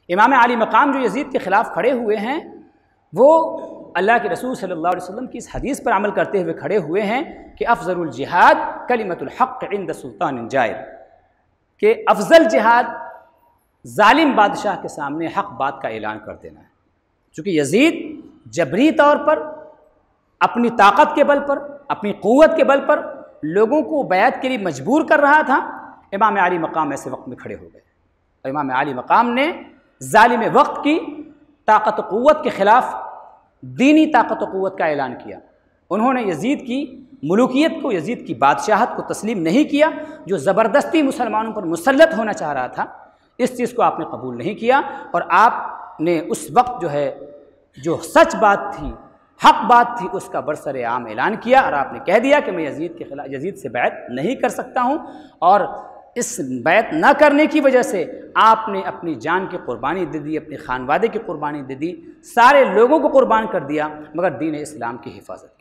امام عالی مقام جو یزید کے خلاف کھڑے ہوئے ہیں وہ اللہ کے رسول صلی اللہ علیہ وسلم کی اس حدیث پر عمل کرتے ہوئے کھڑے ہوئے ہیں کہ افضل الجہاد کلمۃ الحق عند سلطان جائر، کہ افضل جہاد ظالم بادشاہ کے سامنے حق بات کا اعلان کر دینا ہے۔ چونکہ یزید جبری طور پر اپنی طاقت کے بل پر، اپنی قوت کے بل پر لوگوں کو بیعت کے لیے مجبور کر رہا تھا، امام عالی مقام ایسے وقت میں کھڑے ہو گئے اور امام عالی مقام نے ظالم وقت کی طاقت و قوت کے خلاف دینی طاقت و قوت کا اعلان کیا۔ انہوں نے یزید کی ملوکیت کو، یزید کی بادشاہت کو تسلیم نہیں کیا، جو زبردستی مسلمانوں پر مسلط ہونا چاہ رہا تھا، اس چیز کو آپ نے قبول نہیں کیا، اور آپ نے اس وقت جو ہے جو سچ بات تھی، حق بات تھی، اس کا برسر عام اعلان کیا، اور آپ نے کہہ دیا کہ میں یزید سے بیعت نہیں کر سکتا ہوں، اور اس بیعت نہ کرنے کی وجہ سے آپ نے اپنی جان کی قربانی دے دی، اپنے خانوادے کی قربانی دے دی، سارے لوگوں کو قربان کر دیا، مگر دین اسلام کی حفاظت کی۔